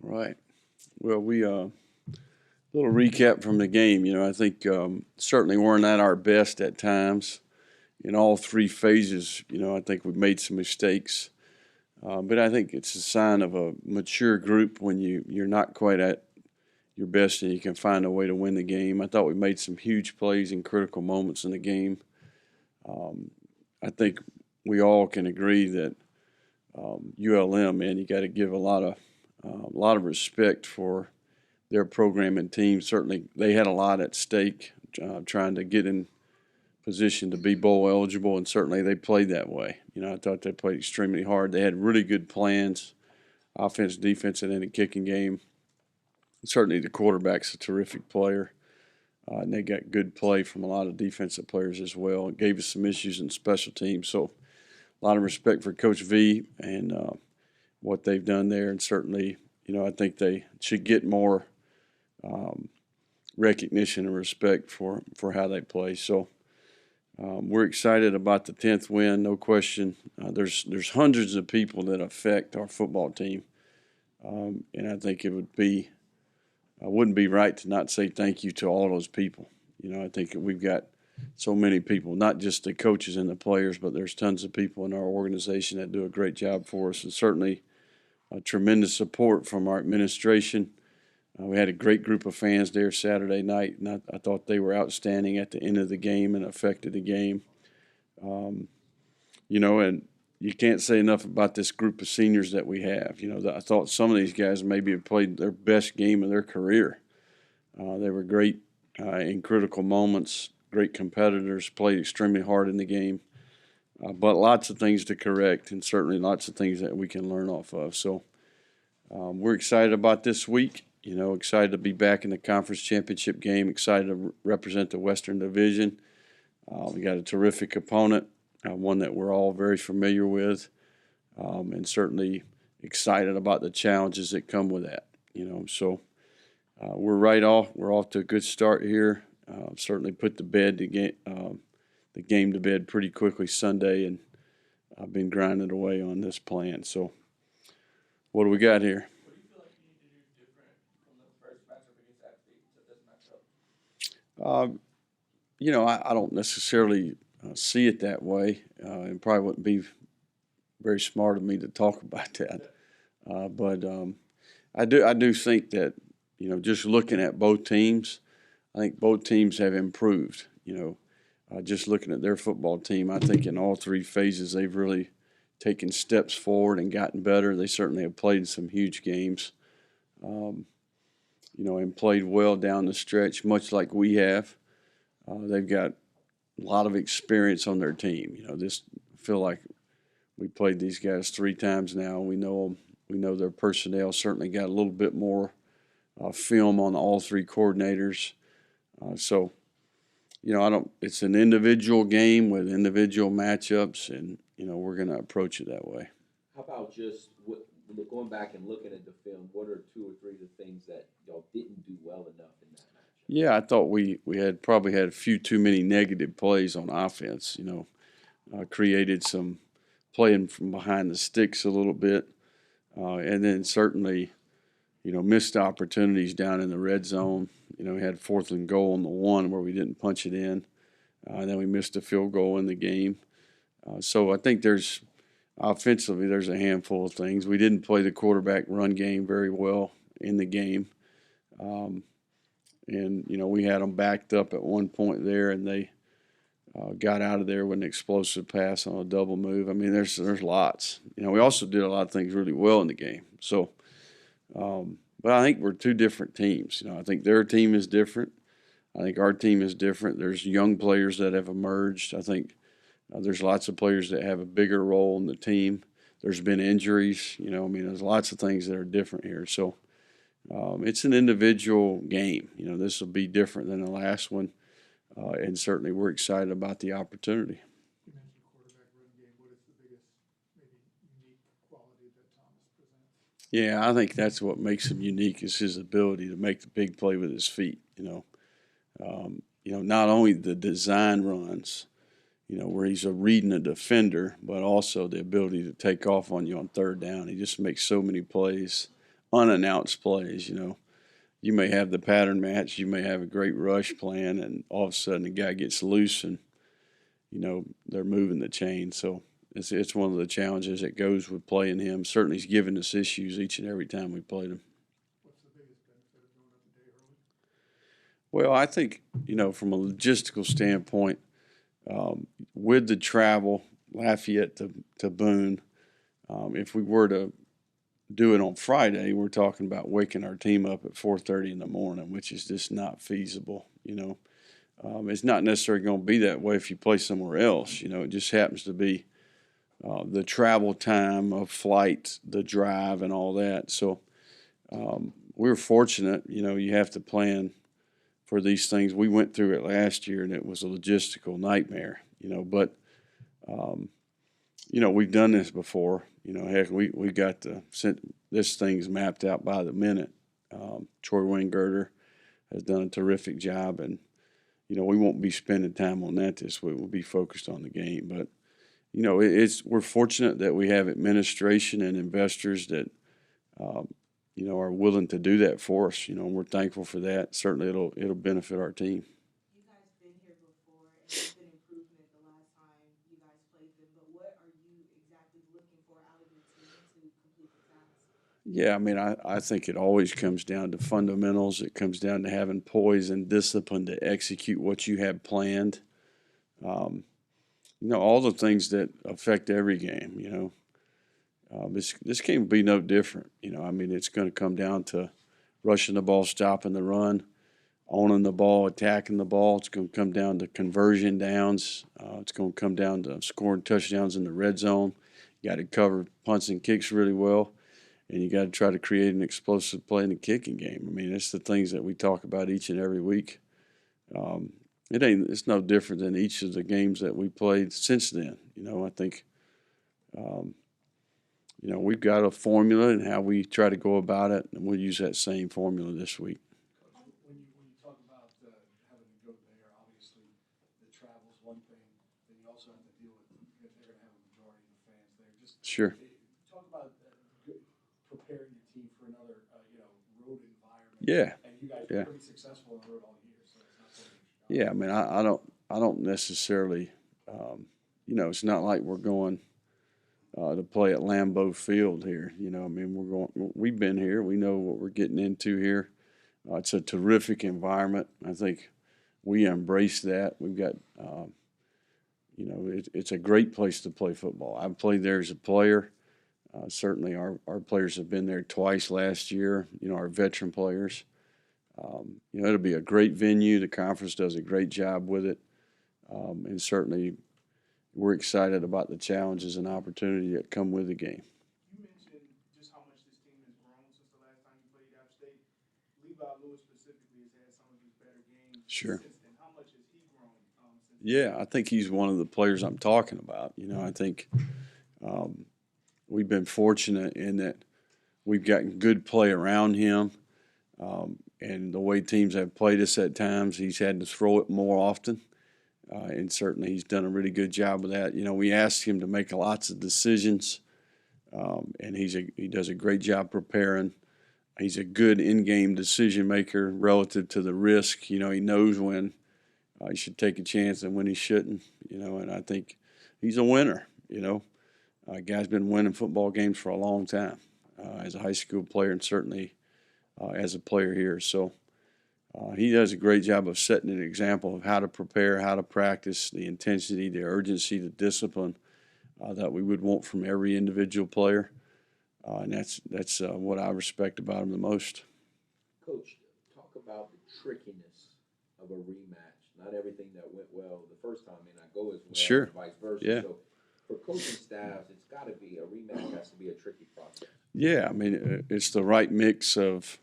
Right. Well, little recap from the game. I think certainly weren't at our best at times in all three phases. I think we made some mistakes, but I think it's a sign of a mature group when you're not quite at your best and you can find a way to win the game. I thought we made some huge plays in critical moments in the game. I think we all can agree that ULM, man, you got to give a lot of respect for their program and team. Certainly, they had a lot at stake, trying to get in position to be bowl eligible, and certainly they played that way. I thought they played extremely hard. They had really good plans, offense, defense, and in the kicking game. Certainly, the quarterback's a terrific player, and they got good play from a lot of defensive players as well. It gave us some issues in special teams, so a lot of respect for Coach V and what they've done there, and certainly, I think they should get more recognition and respect for how they play. So we're excited about the 10th win, no question. There's hundreds of people that affect our football team, and I think it wouldn't be right to not say thank you to all those people. I think we've got so many people, not just the coaches and the players, but there's tons of people in our organization that do a great job for us, and certainly tremendous support from our administration. We had a great group of fans there Saturday night, and I thought they were outstanding at the end of the game and affected the game. And you can't say enough about this group of seniors that we have. I thought some of these guys maybe have played their best game of their career. They were great in critical moments, great competitors, played extremely hard in the game. But lots of things to correct, and certainly lots of things that we can learn off of. So we're excited about this week. Excited to be back in the conference championship game. Excited to represent the Western Division. We got a terrific opponent, one that we're all very familiar with, and certainly excited about the challenges that come with that. So we're off to a good start here. Certainly put the game to bed pretty quickly Sunday, and I've been grinding away on this plan. So what do we got here? What do you feel like you need to do different from the first matchup against App State to this matchup? I don't necessarily see it that way, and probably wouldn't be very smart of me to talk about that. But I do think that, just looking at both teams, I think both teams have improved. Just looking at their football team, I think in all three phases they've really taken steps forward and gotten better. They certainly have played some huge games, and played well down the stretch, much like we have. They've got a lot of experience on their team. I feel like we played these guys 3 times now. We know them. We know their personnel. Certainly got a little bit more film on all 3 coordinators. It's an individual game with individual matchups, and, we're going to approach it that way. How about just going back and looking at the film, what are 2 or 3 of the things that y'all didn't do well enough in that match? Yeah, I thought we had probably had a few too many negative plays on offense, created some playing from behind the sticks a little bit, and then certainly, missed opportunities down in the red zone. We had 4th and goal on the 1 where we didn't punch it in. And then we missed a field goal in the game. So I think offensively, there's a handful of things. We didn't play the quarterback run game very well in the game. We had them backed up at one point there, and they got out of there with an explosive pass on a double move. I mean, there's lots. We also did a lot of things really well in the game. So, but I think we're 2 different teams. I think their team is different. I think our team is different. There's young players that have emerged. I think there's lots of players that have a bigger role in the team. There's been injuries. There's lots of things that are different here. So it's an individual game. This will be different than the last one, and certainly we're excited about the opportunity. You mentioned quarterback run game. What is the biggest, maybe, unique quality that Thomas presents? Yeah, I think that's what makes him unique is his ability to make the big play with his feet. Not only the design runs, where he's reading a defender, but also the ability to take off on you on 3rd down. He just makes so many plays unannounced plays. You may have the pattern match, you may have a great rush plan, and all of a sudden the guy gets loose and they're moving the chain. So it's one of the challenges that goes with playing him. Certainly he's given us issues each and every time we played him. What's the biggest benefit of going up a day early? Well, I think, from a logistical standpoint, with the travel, Lafayette to Boone, if we were to do it on Friday, we're talking about waking our team up at 4:30 in the morning, which is just not feasible. It's not necessarily going to be that way if you play somewhere else. It just happens to be the travel time of flight, the drive, and all that. So we're fortunate. You have to plan for these things. We went through it last year, and it was a logistical nightmare. But we've done this before. Heck, we got this thing's mapped out by the minute. Troy Winggerter has done a terrific job, and we won't be spending time on that this week. We'll be focused on the game. But we're fortunate that we have administration and investors that are willing to do that for us. We're thankful for that. Certainly, it'll benefit our team. You guys been here before, and there's been improvement the last time you guys played them. But what are you exactly looking for out of your team to complete the task? Yeah, I think it always comes down to fundamentals. It comes down to having poise and discipline to execute what you have planned. All the things that affect every game. This game will be no different. It's going to come down to rushing the ball, stopping the run, owning the ball, attacking the ball. It's going to come down to conversion downs. It's going to come down to scoring touchdowns in the red zone. You got to cover punts and kicks really well, and you got to try to create an explosive play in the kicking game. It's the things that we talk about each and every week. It's no different than each of the games that we played since then. I think we've got a formula and how we try to go about it, and we'll use that same formula this week. When you talk about having to go there, obviously the travel's one thing, then you also have to deal with they're going to have a majority of the fans there. Sure. Talk about preparing your team for another road environment. Yeah. And you guys were pretty successful on the road all year, so it's not something. Yeah, I don't necessarily, it's not like we're going to play at Lambeau Field here. We've been here. We know what we're getting into here. It's a terrific environment. I think we embrace that. We've got, it's a great place to play football. I've played there as a player. Certainly our players have been there twice last year, our veteran players. It'll be a great venue. The conference does a great job with it. And certainly we're excited about the challenges and opportunity that come with the game. You mentioned just how much this team has grown since the last time you played App State. Levi Lewis specifically has had some of his better games Sure. since then. How much has he grown since Yeah, I think he's one of the players I'm talking about. I think we've been fortunate in that we've gotten good play around him. And the way teams have played us at times, he's had to throw it more often. And certainly he's done a really good job of that. We asked him to make lots of decisions, and he does a great job preparing. He's a good in-game decision maker relative to the risk. He knows when he should take a chance and when he shouldn't. And I think he's a winner. Guy's been winning football games for a long time as a high school player and certainly as a player here. So he does a great job of setting an example of how to prepare, how to practice, the intensity, the urgency, the discipline that we would want from every individual player. And that's what I respect about him the most. Coach, talk about the trickiness of a rematch. Not everything that went well the first time may not go as well, Sure. and vice versa. Yeah. So for coaching staffs, it's got to be a rematch has to be a tricky process. Yeah, it's the right mix of,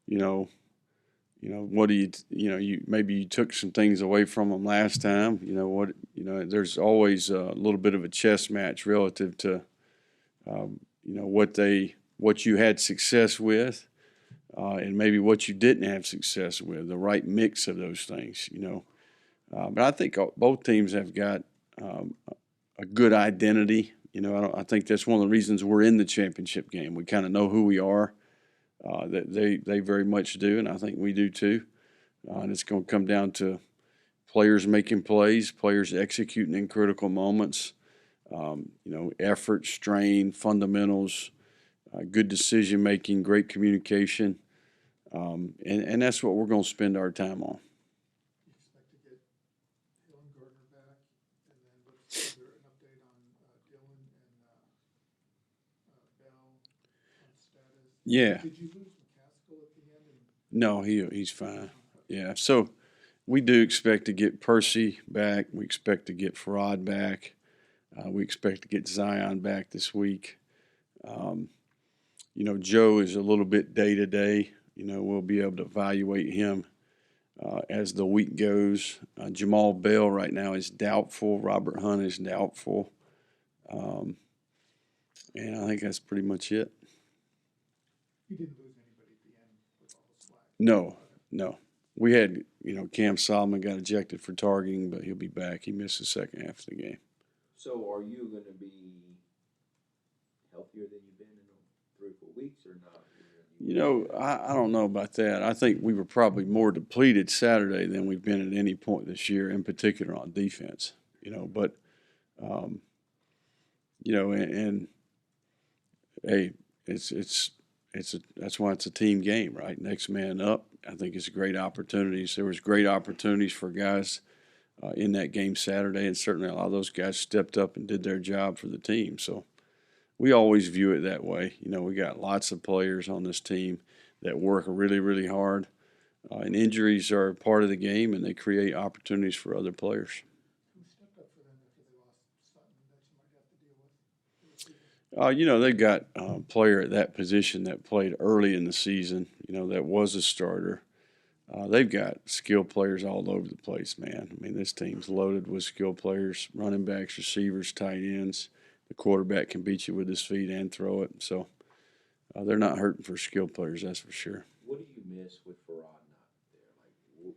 what do you maybe you took some things away from them last time. There's always a little bit of a chess match relative to, what you had success with, and maybe what you didn't have success with. The right mix of those things, But I think both teams have got a good identity. I think that's one of the reasons we're in the championship game. We kind of know who we are. That they very much do, and I think we do too. And it's going to come down to players making plays, players executing in critical moments, effort, strain, fundamentals, good decision making, great communication, and that's what we're going to spend our time on. You expect to get Hill and Gardner back, and then is there an update on Dylan and Bell on status? Yeah. Did you lose McCaskill at the end? No, he's fine. Yeah, so we do expect to get Percy back. We expect to get Farad back. We expect to get Zion back this week. Joe is a little bit day to day. We'll be able to evaluate him as the week goes. Jamal Bell right now is doubtful. Robert Hunt is doubtful. And I think that's pretty much it. You didn't lose anybody at the end with all the slack. No. We had, Cam Solomon got ejected for targeting, but he'll be back. He missed the second half of the game. So are you going to be healthier than you've been in 3 or 4 weeks or not? I don't know about that. I think we were probably more depleted Saturday than we've been at any point this year, in particular on defense. But and hey, that's why it's a team game, right? Next man up. I think it's great opportunities. There was great opportunities for guys in that game Saturday, and certainly a lot of those guys stepped up and did their job for the team. So we always view it that way. We got lots of players on this team that work really, really hard, and injuries are part of the game, and they create opportunities for other players. Who stepped up for them after they lost Sutton that you might have to deal with? They've got a player at that position that played early in the season, that was a starter. They've got skilled players all over the place, man. I mean, this team's loaded with skilled players, running backs, receivers, tight ends. The quarterback can beat you with his feet and throw it. So they're not hurting for skilled players, that's for sure. What do you miss with Farad not there?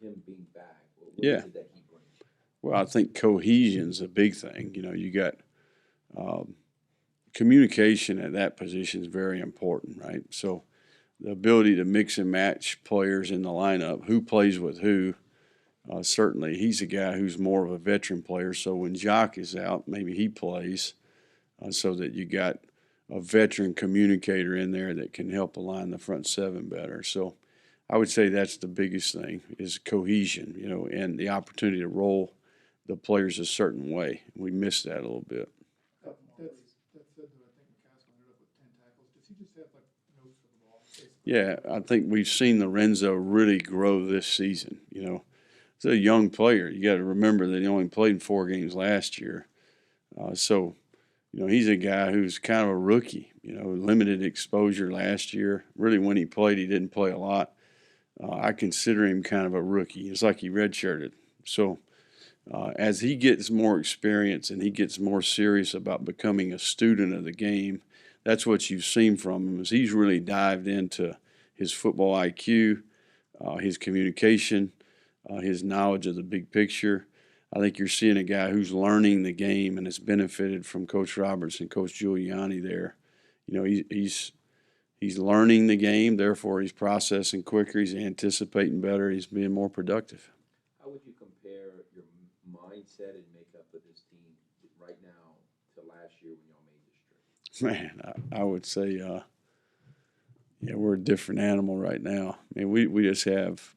Like him being back? What Yeah. is it that he brings? Well, I think cohesion's a big thing. You got communication at that position is very important, right? So the ability to mix and match players in the lineup, who plays with who. Certainly, he's a guy who's more of a veteran player. So when Jock is out, maybe he plays so that you got a veteran communicator in there that can help align the front seven better. So I would say that's the biggest thing is cohesion, and the opportunity to roll the players a certain way. We missed that a little bit. That said, though, I think McCaskill ended up with 10 tackles. Does he just have, nose for the ball, basically? Yeah, I think we've seen Lorenzo really grow this season. He's a young player. You got to remember that he only played in 4 games last year. So he's a guy who's kind of a rookie, limited exposure last year. Really, when he played, he didn't play a lot. I consider him kind of a rookie. It's like he redshirted. So as he gets more experience and he gets more serious about becoming a student of the game, that's what you've seen from him is he's really dived into his football IQ, his communication, his knowledge of the big picture. I think you're seeing a guy who's learning the game and has benefited from Coach Roberts and Coach Giuliani there. He's learning the game, therefore he's processing quicker, he's anticipating better, he's being more productive. How would you compare your mindset and makeup of this team right now to last year when y'all made this trip? Man, I would say, we're a different animal right now. I mean, we just have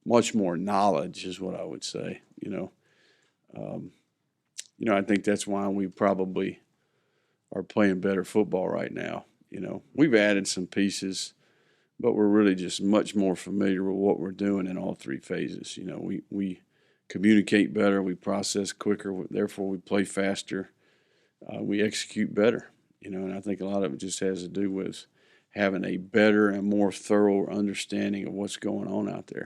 much more knowledge is what I would say, I think that's why we probably are playing better football right now. We've added some pieces, but we're really just much more familiar with what we're doing in all 3 phases. We communicate better, we process quicker, therefore we play faster, we execute better, and I think a lot of it just has to do with having a better and more thorough understanding of what's going on out there.